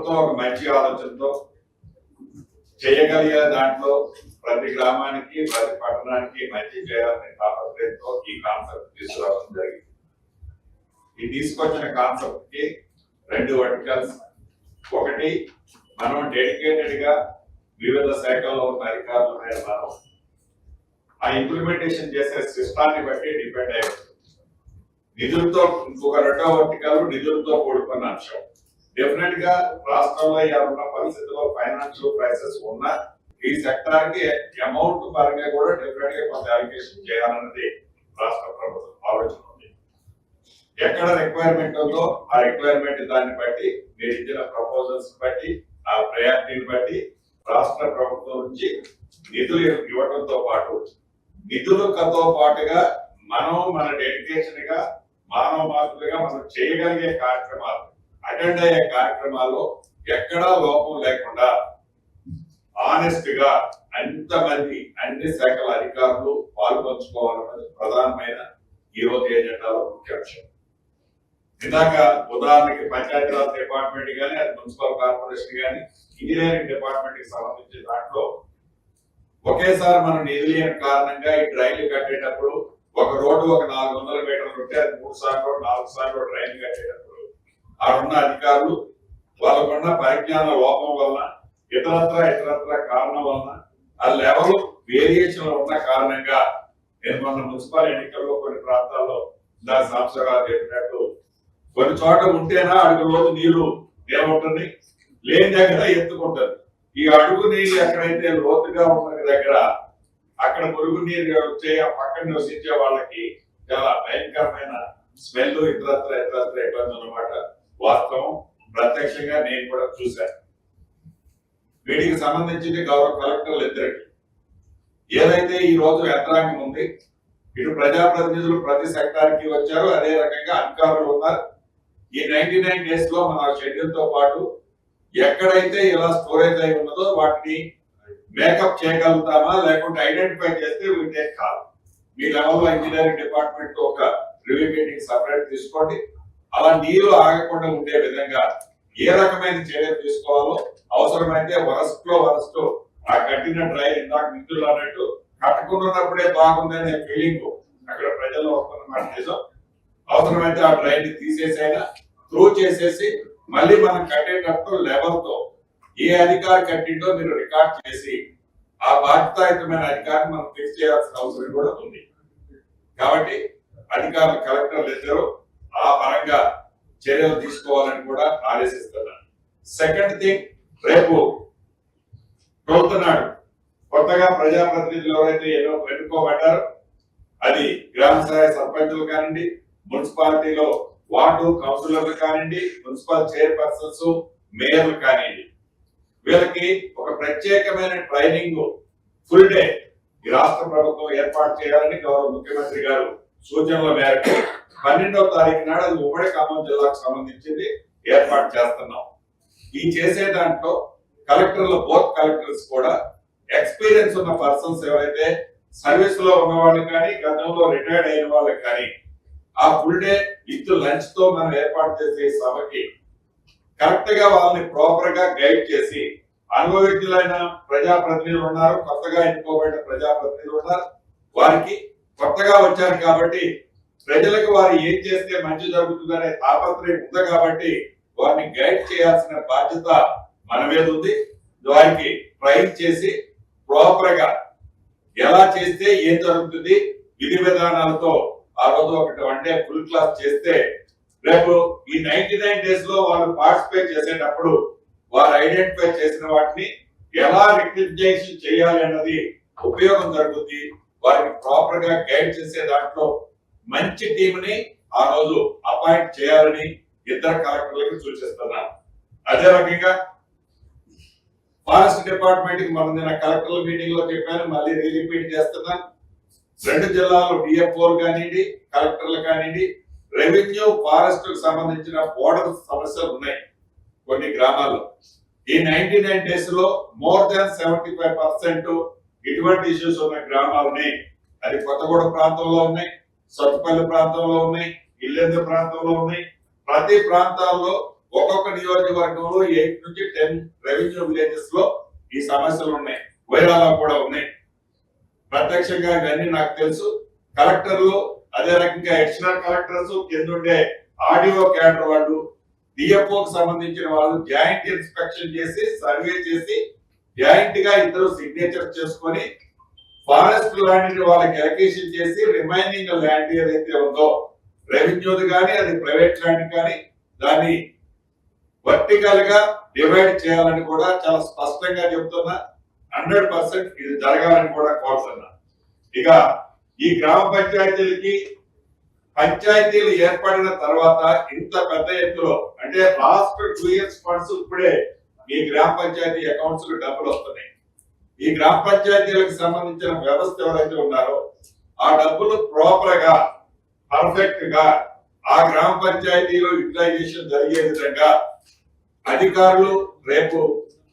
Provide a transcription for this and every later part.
ప్రభుత్వం ఒక మంచి ఆలోచనతో చేయగలిగే దాంట్లో ప్రతి గ్రామానికి ప్రతి పట్టణానికి మంచి చేయాలనే తాపత్రయంతో ఈ కాన్సెప్ట్ తీసుకురావడం జరిగింది. ఈ తీసుకొచ్చిన కాన్సెప్ట్ కి 2 వర్టికల్స్. ఒకటి, మనం డెడికేటెడ్ గా వివిధ శాఖల్లో ఉన్న అధికారుల మీద మనం ఆ ఇంప్లిమెంటేషన్ చేసే సిస్టాన్ని బట్టి డిపెండ్ అయి ఉంటుంది. నిధులతో ఇంకొక 2వ వర్టికల్ నిధులతో కూడుకున్న అంశం. డెఫినెట్ గా రాష్ట్రంలో ఉన్న పరిస్థితుల్లో ఫైనాన్షియల్ క్రైసిస్ ఉన్న ఈ సెక్టార్ కి అమౌంట్ పరంగా కూడా డెఫినెట్ గా కొంత అలికేషన్ చేయాలన్నది రాష్ట్ర ప్రభుత్వం ఆలోచన ఉంది. ఎక్కడ రిక్వైర్మెంట్ ఉందో ఆ రిక్వైర్మెంట్ దాన్ని బట్టి మీరు ఇచ్చిన ప్రపోజల్స్ బట్టి ఆ ప్రయారిటీని బట్టి రాష్ట్ర ప్రభుత్వం నుంచి నిధులు ఇవ్వడంతో పాటు నిధులతో పాటుగా మనం మన డెడికేషన్ గా మానవ మార్పులుగా మనం చేయగలిగే కార్యక్రమాలు, అటెండ్ అయ్యే కార్యక్రమాల్లో ఎక్కడా లోపం లేకుండా ఆనెస్ట్ గా అంతమంది అన్ని శాఖల అధికారులు పాల్పంచుకోవాలన్నది ప్రధానమైన ఈ రోజు ఎజెండాలో ముఖ్య అంశం. ఇందాక ఉదాహరణకి పంచాయతీరాజ్ డిపార్ట్మెంట్ కానీ, అది మున్సిపల్ కార్పొరేషన్ కానీ, ఇంజనీరింగ్ డిపార్ట్మెంట్ కి సంబంధించిన దాంట్లో ఒకేసారి మనం నిధులు లేని కారణంగా ఈ డ్రైన్లు కట్టేటప్పుడు ఒక రోడ్డు ఒక 400 మీటర్లు ఉంటే అది 3 సార్లు 4 సార్లు డ్రైన్ కట్టేటప్పుడు ఆ ఉన్న అధికారులు వాళ్ళకున్న పరిజ్ఞాన లోపం వలన ఇతరత్ర కారణం వలన ఆ లెవెల్ వేరియేషన్ ఉన్న కారణంగా నేను మొన్న మున్సిపల్ ఎన్నికల్లో కొన్ని ప్రాంతాల్లో దాని సంవత్సరాలు చెప్పినట్టు కొన్ని చోట్ల ఉంటేనా అడుగు రోజు నీళ్లు ఏముంటుంది, లేని దగ్గర ఎత్తుకుంటుంది. ఈ అడుగు నీళ్ళు ఎక్కడైతే లోతుగా ఉన్న దగ్గర అక్కడ మురుగు నీరు వచ్చే ఆ పక్కన నివసించే వాళ్ళకి చాలా భయంకరమైన స్మెల్ ఇతరత్ర ఇబ్బంది అన్నమాట. వాస్తవం ప్రత్యక్షంగా నేను కూడా చూశాను. వీటికి సంబంధించి గౌరవ కలెక్టర్లు ఇద్దరికి ఏదైతే ఈ రోజు యంత్రాంగం ఉంది, ఇటు ప్రజాప్రతినిధులు ప్రతి సెక్టార్ కి వచ్చారు, అదే రకంగా అధికారులు ఉన్నారు. ఈ 99 డేస్ లో మన షెడ్యూల్ తో పాటు ఎక్కడైతే ఇలా స్టోరేజ్ అయి ఉన్నదో వాటిని మేకప్ చేయగలుగుతామా, లేకుంటే ఐడెంటిఫై చేస్తే వీటే కాదు. మీ లెవెల్లో ఇంజనీరింగ్ డిపార్ట్మెంట్ తో ఒక రివ్యూ మీటింగ్ సపరేట్ తీసుకోండి. అలా నీరు ఆగకుండా ఉండే విధంగా ఏ రకమైన చర్యలు తీసుకోవాలో, అవసరమైతే వరస్ట్ ఆ కట్టిన డ్రైన్ ఇందాక మిత్రులు అన్నట్టు కట్టుకున్నప్పుడే బాగుందనే ఫీలింగ్ అక్కడ ప్రజల్లో వస్తున్నమాట నిజం. అవసరమైతే ఆ డ్రైన్ తీసేసైనా త్రూ చేసేసి మళ్ళీ మనం కట్టేటప్పుడు లెవెల్ తో ఏ అధికారి కట్టిందో మీరు రికార్డ్ చేసి ఆ బాధ్యతాయుతమైన అధికారిని మనం ఫిక్స్ చేయాల్సిన అవసరం కూడా ఉంది. కాబట్టి అధికారులు కలెక్టర్లు ఇద్దరు ఆ పరంగా చర్యలు తీసుకోవాలని కూడా ఆదేశిస్తున్నారు. సెకండ్ థింగ్, రేపు 12వ నాడు కొత్తగా ప్రజాప్రతినిధులు ఎవరైతే ఎన్నుకోబడ్డారో అది గ్రామ స్థాయి సర్పంచులు కానివ్వండి, మున్సిపాలిటీలో వార్డు కౌన్సిలర్లు కానివ్వండి, మున్సిపల్ చైర్పర్సన్స్, మేయర్లు కానివ్వండి, వీళ్ళకి ఒక ప్రత్యేకమైన ట్రైనింగ్ ఫుల్ డే ఈ రాష్ట్ర ప్రభుత్వం ఏర్పాటు చేయాలని గౌరవ ముఖ్యమంత్రి గారు సూచనల మేరకు 12వ తారీఖు నాడు అది ఉమ్మడి ఖమ్మం జిల్లాకు సంబంధించింది ఏర్పాటు చేస్తున్నాం. ఈ చేసే దాంట్లో కలెక్టర్లు, బోత్ కలెక్టర్స్ కూడా ఎక్స్పీరియన్స్ ఉన్న పర్సన్స్ ఎవరైతే సర్వీస్ లో ఉన్న వాళ్ళు కానీ, గతంలో రిటైర్డ్ అయిన వాళ్ళకి కానీ ఆ ఫుల్ డే విత్ లంచ్ తో మనం ఏర్పాటు చేసే సభకి కరెక్ట్ గా వాళ్ళని ప్రాపర్ గా గైడ్ చేసి, అనుభవజ్ఞులైన ప్రజాప్రతినిధులు ఉన్నారు, కొత్తగా ఎన్నుకోబడిన ప్రజాప్రతినిధులు ఉన్నారు, వారికి కొత్తగా వచ్చారు కాబట్టి ప్రజలకు వారు ఏం చేస్తే మంచి జరుగుతుందనే తాపత్రయం ఉంది కాబట్టి వారిని గైడ్ చేయాల్సిన బాధ్యత మన మీద ఉంది. వారికి ట్రైన్ చేసి ప్రాపర్ గా ఎలా చేస్తే ఏం జరుగుతుంది విధి విధానాలతో ఆ రోజు ఒకటి 1 డే ఫుల్ క్లాస్ చేస్తే రేపు ఈ 99 డేస్ లో వాళ్ళు పార్టిసిపేట్ చేసేటప్పుడు వారు ఐడెంటిఫై చేసిన వాటిని ఎలా రెక్టిఫికేషన్ చేయాలి అన్నది ఉపయోగం జరుగుతుంది. వారికి ప్రాపర్ గా గైడ్ చేసే దాంట్లో మంచి టీం ని ఆ రోజు అపాయింట్ చేయాలని ఇద్దరు కలెక్టర్లకు సూచిస్తున్నాను. అదే రకంగా ఫారెస్ట్ డిపార్ట్మెంట్ కి మనం నిన్న కలెక్టర్ల మీటింగ్ లో చెప్పాను, మళ్ళీ రిపీట్ చేస్తున్నాను. 2 జిల్లాల్లో డిఎఫ్ఓలు కానివ్వండి, కలెక్టర్లు కానివ్వండి, రెవెన్యూ ఫారెస్ట్ కు సంబంధించిన బోర్డర్ సమస్యలు ఉన్నాయి కొన్ని గ్రామాల్లో. ఈ 99 డేస్ లో మోర్ దాన్ 75% ఇటువంటి ఇష్యూస్ ఉన్న గ్రామాలని, అది కొత్తగూడ ప్రాంతంలో ఉన్నాయి, సత్తుపల్లి ప్రాంతంలో ఉన్నాయి, ఇల్లెందు ప్రాంతంలో ఉన్నాయి. ప్రతి ప్రాంతాల్లో ఒక్కొక్క నియోజకవర్గంలో 8 నుంచి 10 రెవెన్యూ విలేజెస్ లో ఈ సమస్యలు ఉన్నాయి, వైరాలో కూడా ఉన్నాయి. ప్రత్యక్షంగా ఇవన్నీ నాకు తెలుసు. కలెక్టర్లు, అదే రకంగా అడిషనల్ కలెక్టర్స్, కింద ఉండే ఆడియో క్యాడర్ వాళ్ళు, డిఎఫ్ఓకి సంబంధించిన వాళ్ళు జాయింట్ ఇన్స్పెక్షన్ చేసి సర్వే చేసి జాయింట్ గా ఇద్దరు సిగ్నేచర్ చేసుకొని ఫారెస్ట్ ల్యాండ్ వాళ్ళకి ఎలకేషన్ చేసి రిమైనింగ్ ల్యాండ్ ఏదైతే ఉందో రెవెన్యూది కానీ అది ప్రైవేట్ ల్యాండ్ కానీ దాన్ని వర్టికల్ గా డివైడ్ చేయాలని కూడా చాలా స్పష్టంగా చెప్తున్నా. 100% ఇది జరగాలని కూడా కోరుతున్నా. ఇక ఈ గ్రామ పంచాయతీలు ఏర్పడిన తర్వాత ఇంత పెద్ద ఎత్తులో అంటే లాస్ట్ 2 years ఫండ్స్ ఇప్పుడే ఈ గ్రామ పంచాయతీ అకౌంట్స్ లో డబ్బులు వస్తున్నాయి. ఈ గ్రామ పంచాయతీలకు సంబంధించిన వ్యవస్థ ఎవరైతే ఉన్నారో ఆ డబ్బులు ప్రాపర్ గా పర్ఫెక్ట్ గా ఆ గ్రామ పంచాయతీలో యూటిలైజేషన్ జరిగే విధంగా అధికారులు రేపు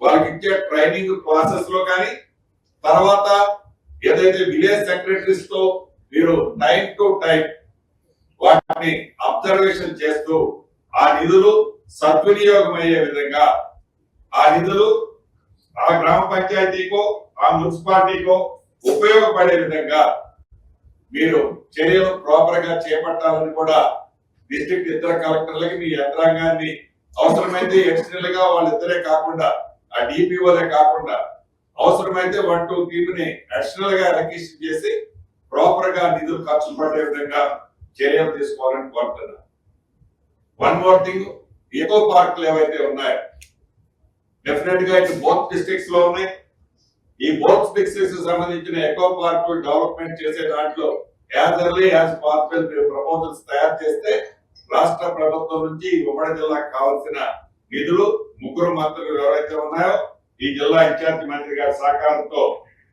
వాళ్ళకి ఇచ్చే ట్రైనింగ్ ప్రాసెస్ లో కానీ తర్వాత ఏదైతే విలేజ్ సెక్రటరీస్ తో మీరు టైం టు టైం వాటిని అబ్జర్వేషన్ చేస్తూ ఆ నిధులు సద్వినియోగం అయ్యే విధంగా ఆ నిధులు ఆ గ్రామ పంచాయతీకో ఆ మున్సిపాలిటీకో ఉపయోగపడే విధంగా మీరు చర్యలు ప్రాపర్ గా చేపట్టాలని కూడా డిస్ట్రిక్ట్ ఇతర కలెక్టర్లకి మీ యంత్రాంగాన్ని అవసరమైతే ఎడిషనల్ గా వాళ్ళిద్దరే కాకుండా ఆ డిపిఓలే కాకుండా అవసరమైతే 1-2 టీమ్ ని అడిషనల్ గా ఎలకేషన్ చేసి ప్రాపర్ గా నిధులు ఖర్చు పడే విధంగా చర్యలు తీసుకోవాలని కోరుతున్నా. వన్ మోర్ థింగ్, ఎకో పార్కులు ఏవైతే ఉన్నాయో డెఫినెట్ గా ఇటు బోత్ డిస్ట్రిక్ట్స్ లో ఉన్నాయి. ఈ బోత్ డిస్ట్రిక్ట్స్ సంబంధించిన ఎకో పార్కులు డెవలప్మెంట్ చేసే దాంట్లో as early as possible proposals తయారు చేస్తే రాష్ట్ర ప్రభుత్వం నుంచి ఉమ్మడి జిల్లాకు కావాల్సిన నిధులు 3 మంత్రులు ఎవరైతే ఉన్నాయో ఈ జిల్లా ఇన్ఛార్జి మంత్రి గారి సహకారంతో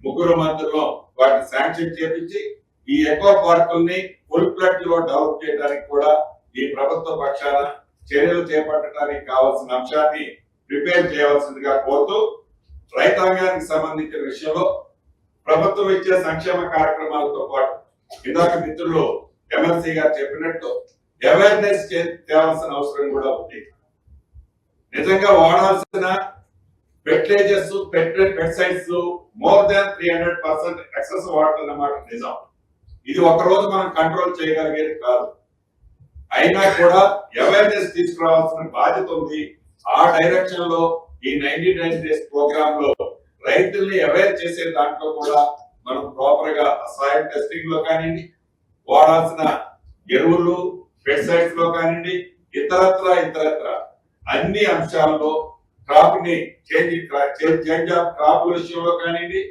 3 మంత్రులు వాటిని శాంక్షన్ చేపించి ఈ ఎకో పార్కుల్ని ఫుల్ ఫ్లెడ్జ్ లో డెవలప్ చేయడానికి కూడా ఈ ప్రభుత్వ పక్షాన చర్యలు చేపట్టడానికి కావాల్సిన అంశాన్ని ప్రిపేర్ చేయవలసిందిగా కోరుతూ రైతాంగానికి సంబంధించిన విషయంలో ప్రభుత్వం ఇచ్చే సంక్షేమ కార్యక్రమాలతో పాటు ఇందాక మిత్రులు ఎమ్మెల్సీ గారు చెప్పినట్టు అవేర్నెస్ తేవాల్సిన అవసరం కూడా ఉంది. నిజంగా వాడాల్సిన fertilizers pesticides more than 300% excess వాడుతున్నమాట నిజం. ఇది ఒక రోజు మనం కంట్రోల్ చేయగలిగేది కాదు. అయినా కూడా అవేర్నెస్ తీసుకురావాల్సిన బాధ్యత ఉంది. ఆ డైరెక్షన్ లో ఈ 99 days ప్రోగ్రామ్ లో రైతుల్ని అవేర్ చేసే దాంట్లో కూడా మనం ప్రాపర్ గా సాయిల్ టెస్టింగ్ లో కానివ్వండి, వాడాల్సిన ఎరువులు పెస్టిసైడ్స్ లో కానివ్వండి, ఇతరత్ర అన్ని అంశాల్లో క్రాప్ ని చేంజ్ ఆఫ్ క్రాప్ విషయంలో కానివ్వండి,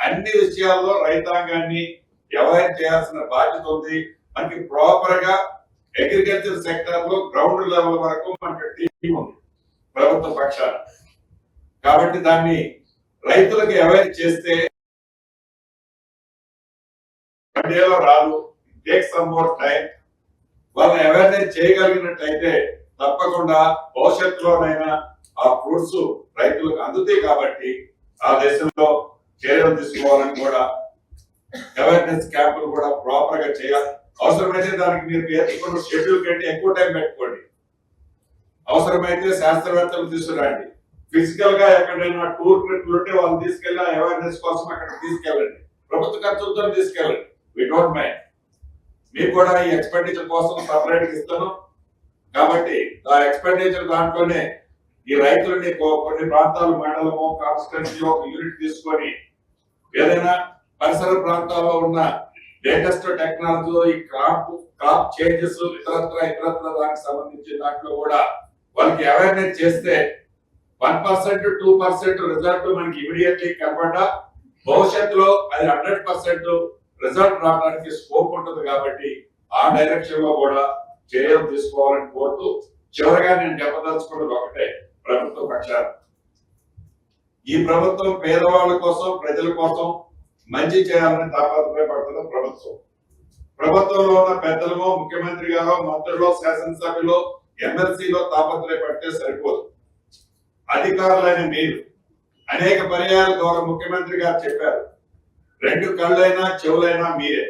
అన్ని విషయాల్లో రైతాంగాన్ని అవేర్ చేయాల్సిన బాధ్యత ఉంది. మనకి ప్రాపర్ గా అగ్రికల్చర్ సెక్టర్ లో గ్రౌండ్ లెవెల్ వరకు మనకి టీం ఉంది ప్రభుత్వ పక్షాన. కాబట్టి దాన్ని రైతులకు అవేర్ చేస్తే డేలో రాదు, టేక్ సమ్ మోర్ టైం. వాళ్ళని అవేర్నెస్ చేయగలిగినట్లయితే తప్పకుండా భవిష్యత్తులోనైనా ఆ ఫ్రూట్స్ రైతులకు అందుతాయి. కాబట్టి ఆ దేశంలో చర్యలు తీసుకోవాలని కూడా అవేర్నెస్ క్యాంపులు కూడా ప్రాపర్ గా చేయాలి. అవసరమైతే దానికి మీరు పేర్కొన్న షెడ్యూల్ కంటే ఎక్కువ టైం పెట్టుకోండి. అవసరమైతే శాస్త్రవేత్తలు తీసుకురండి. ఫిజికల్ గా ఎక్కడైనా టూర్ ట్రిప్లు ఉంటే వాళ్ళు తీసుకెళ్ళి అవేర్నెస్ కోసం అక్కడ తీసుకెళ్ళండి. ప్రభుత్వ ఖర్చులతో తీసుకెళ్ళండి. We don't mind. మీకు కూడా ఈ ఎక్స్పెండిచర్ కోసం సపరేట్ ఇస్తాను. కాబట్టి ఆ ఎక్స్పెండిచర్ దాంట్లోనే ఈ రైతులని కొన్ని ప్రాంతాలు మండలము కాన్స్టిట్యున్సీ ఒక యూనిట్ తీసుకొని ఏదైనా పరిసర ప్రాంతాల్లో ఉన్న లేటెస్ట్ టెక్నాలజీలో ఈ క్రాప్ చేంజెస్ ఇతరత్ర దానికి సంబంధించిన దాంట్లో కూడా వాళ్ళకి అవేర్నెస్ చేస్తే 1% 2% రిజల్ట్ మనకి ఇమీడియట్లీ కనబడ్డా భవిష్యత్తులో అది 100% రిజల్ట్ రావడానికి స్కోప్ ఉంటుంది. కాబట్టి ఆ డైరెక్షన్ లో కూడా చర్యలు తీసుకోవాలని కోరుతూ చివరిగా నేను చెప్పదలుచుకున్నది ఒకటే, ప్రభుత్వ పక్షాన ఈ ప్రభుత్వం పేదవాళ్ళ కోసం ప్రజల కోసం మంచి చేయాలని తాపత్రయపడుతున్న ప్రభుత్వం. ప్రభుత్వంలో ఉన్న పెద్దలమో ముఖ్యమంత్రి గారో మంత్రులు శాసనసభ్యులు ఎమ్మెల్సీలో తాపత్రయపడితే సరిపోదు. అధికారులైన మీరు అనేక పర్యాయాలు గౌరవ ముఖ్యమంత్రి గారు చెప్పారు, 2 కళ్ళైనా చెవులైనా మీరే.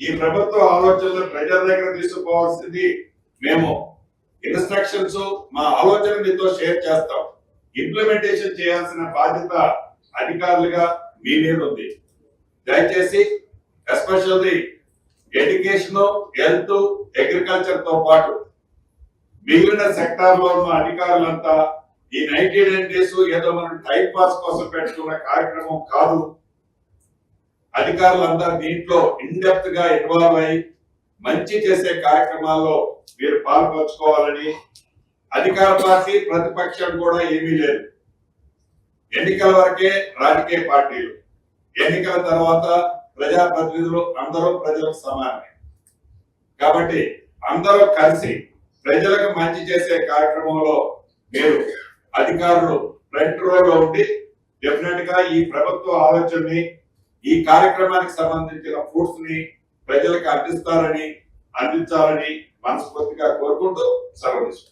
ఈ ప్రభుత్వ ఆలోచనలు ప్రజల దగ్గర తీసుకోవాల్సింది మేము ఇన్స్ట్రక్షన్స్, మా ఆలోచన మీతో షేర్ చేస్తాం. ఇంప్లిమెంటేషన్ చేయాల్సిన బాధ్యత అధికారులుగా మీ మీద ఉంది. దయచేసి ఎస్పెషల్లీ ఎడ్యుకేషన్, హెల్త్, అగ్రికల్చర్ తో పాటు మిగిలిన సెక్టార్ లో ఉన్న అధికారులంతా ఈ 99 days ఏదో మనం టైం పాస్ కోసం పెట్టుకున్న కార్యక్రమం కాదు. అధికారులంతా దీంట్లో ఇన్డెప్త్ గా ఇన్వాల్వ్ అయ్యి మంచి చేసే కార్యక్రమాల్లో మీరు పాల్పంచుకోవాలని. అధికార పార్టీ ప్రతిపక్షం కూడా ఏమీ లేదు. ఎన్నికల వరకే రాజకీయ పార్టీలు, ఎన్నికల తర్వాత ప్రజాప్రతినిధులు అందరూ ప్రజలకు సమానమే. కాబట్టి అందరూ కలిసి ప్రజలకు మంచి చేసే కార్యక్రమంలో మీరు అధికారులు ఫ్రంట్ రోలో ఉండి డెఫినెట్ గా ఈ ప్రభుత్వ ఆలోచనని, ఈ కార్యక్రమానికి సంబంధించిన ఫ్రూట్స్ ని ప్రజలకు అందించాలని మనస్ఫూర్తిగా కోరుకుంటూ సెలవు తీసుకుంటాం.